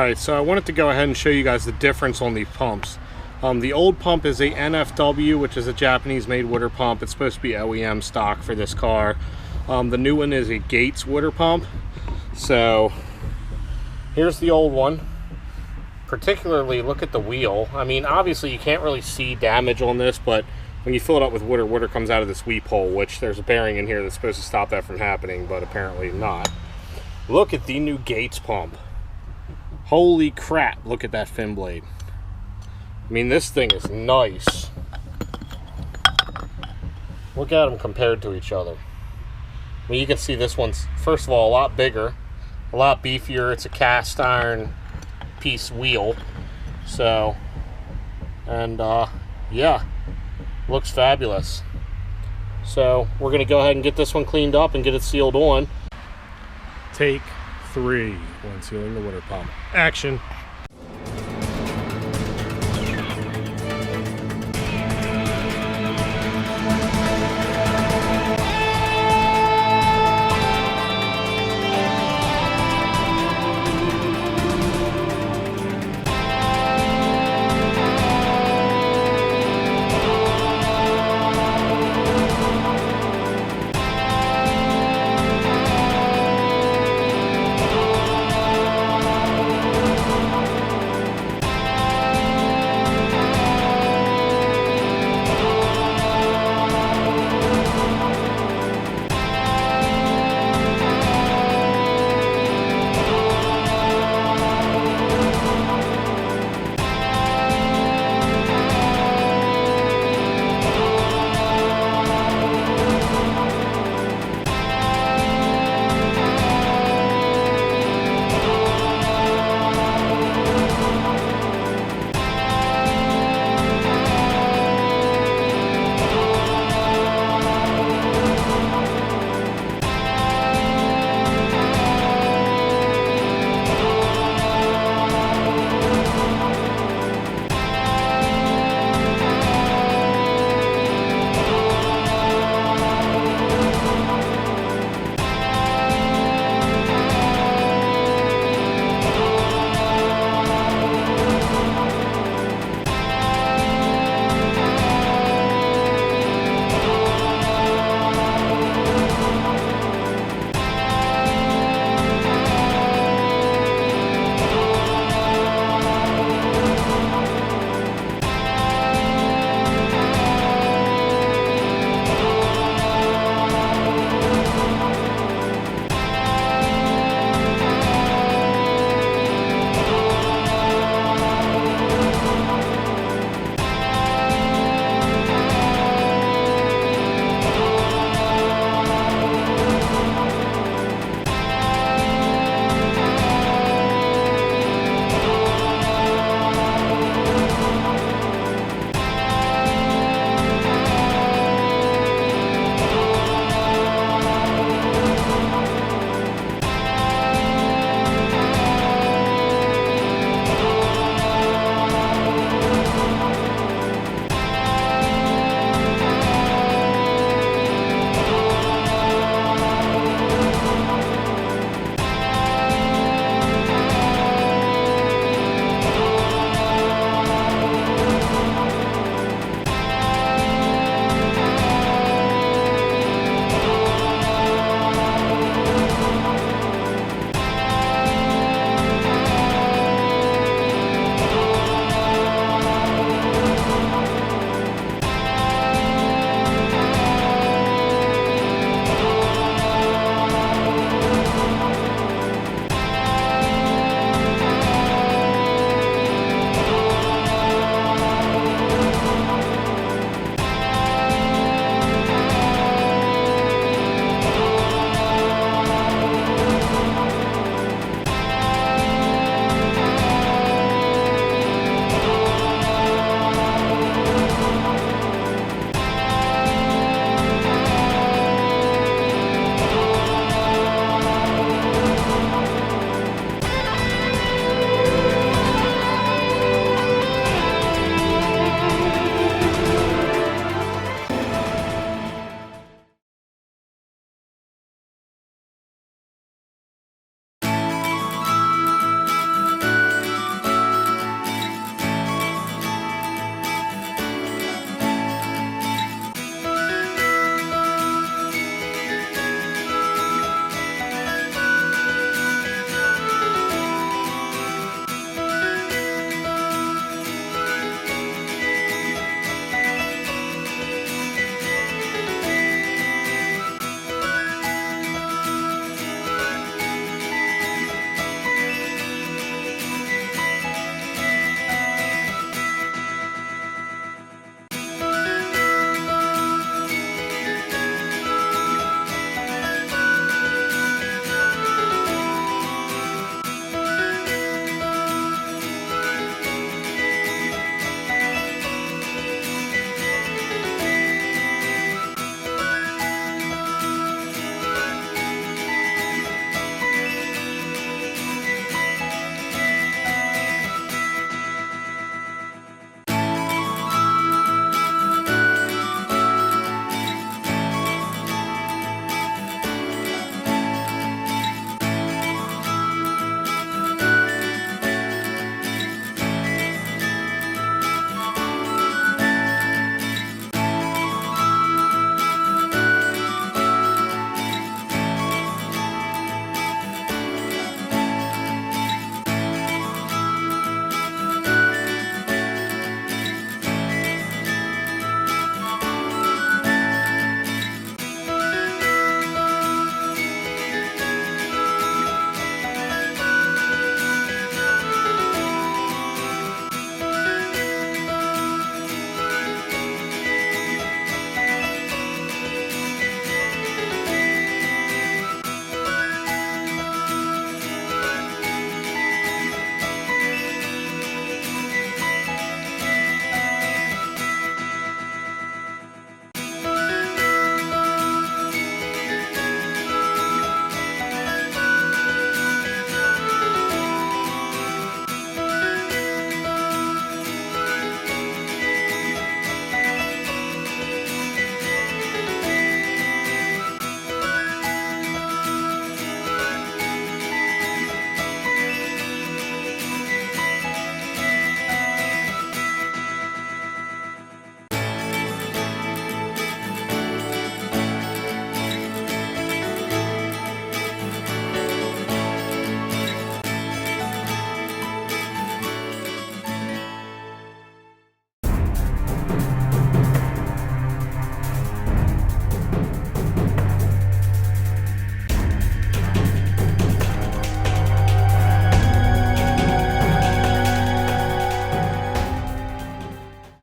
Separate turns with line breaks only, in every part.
Alright, so I wanted to go ahead and show you guys the difference on these pumps. The old pump is a NFW, which is a Japanese-made water pump. It's supposed to be OEM stock for this car. The new one is a Gates water pump. So, here's the old one. Particularly, look at the wheel. I mean, obviously you can't really see damage on this, but when you fill it up with water, water comes out of this weep hole, which there's a bearing in here that's supposed to stop that from happening, but apparently not. Look at the new Gates pump. Holy crap, look at that fin blade. I mean, this thing is nice. Look at them compared to each other. I mean, you can see this one's, first of all, a lot bigger, a lot beefier. It's a cast iron piece wheel. So, and yeah, looks fabulous. So, we're going to go ahead and get this one cleaned up and get it sealed on. Take 3 when sealing the water pump. Action.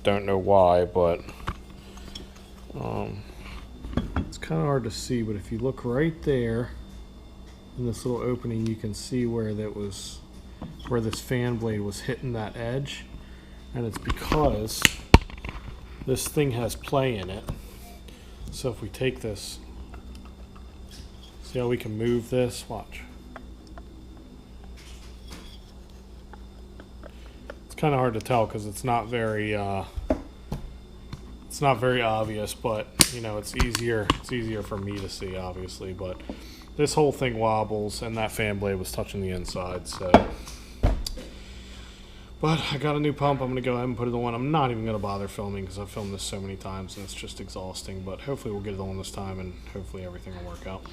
Don't know why, but it's kind of hard to see, but if you look right there in this little opening, you can see where this fan blade was hitting that edge, and it's because this thing has play in it. So if we take this, see how we can move this? Watch. It's kind of hard to tell because it's not very obvious, but you know, it's easier for me to see, obviously. But this whole thing wobbles, and that fan blade was touching the inside. So, but I got a new pump. I'm gonna go ahead and put it on. I'm not even gonna bother filming because I've filmed this so many times and it's just exhausting. But hopefully we'll get it on this time, and hopefully everything will work out.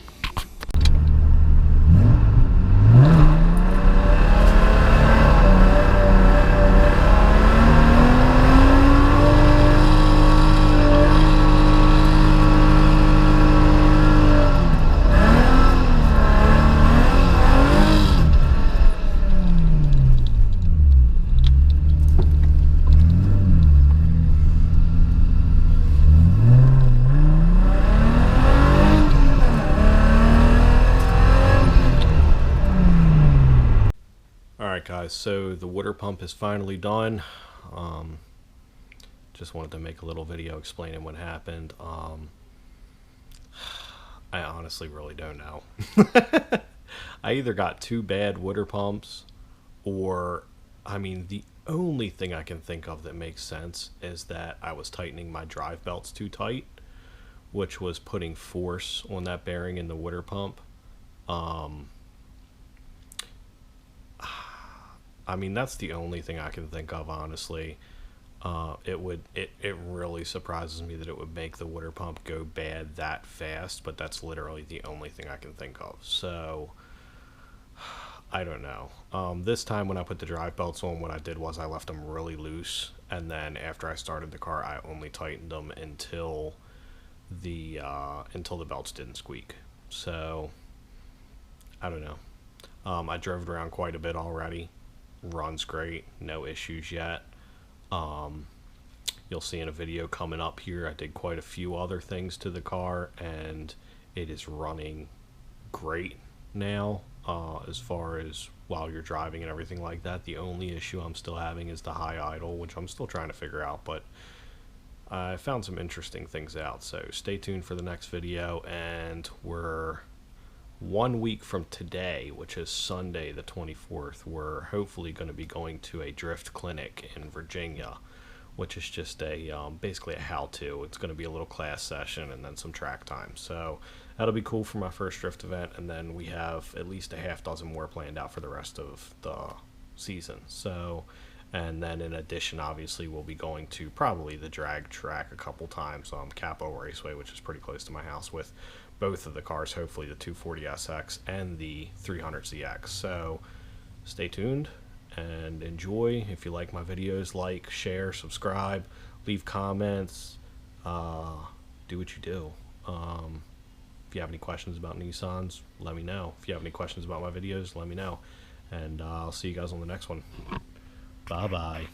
Alright guys, so the water pump is finally done. Just wanted to make a little video explaining what happened. I honestly really don't know. I either got two bad water pumps, or, I mean, the only thing I can think of that makes sense is that I was tightening my drive belts too tight, which was putting force on that bearing in the water pump. I mean, that's the only thing I can think of, honestly. It really surprises me that it would make the water pump go bad that fast, but that's literally the only thing I can think of. So, I don't know. This time when I put the drive belts on, what I did was I left them really loose, and then after I started the car, I only tightened them until the belts didn't squeak. So, I don't know. I drove it around quite a bit already. Runs great, no issues yet. You'll see in a video coming up here, I did quite a few other things to the car, and it is running great now. As far as while you're driving and everything like that, the only issue I'm still having is the high idle, which I'm still trying to figure out, but I found some interesting things out. So stay tuned for the next video, and we're 1 week from today, which is Sunday the 24th, we're hopefully going to be going to a drift clinic in Virginia, which is just a basically a how-to. It's going to be a little class session and then some track time. So that'll be cool for my first drift event, and then we have at least a half dozen more planned out for the rest of the season. So, and then in addition, obviously, we'll be going to probably the drag track a couple times on Capital Raceway, which is pretty close to my house, with both of the cars, hopefully the 240SX and the 300ZX. So stay tuned and enjoy. If you like my videos, like, share, subscribe, leave comments, do what you do. If you have any questions about Nissans, let me know. If you have any questions about my videos, let me know. And I'll see you guys on the next one. Bye-bye.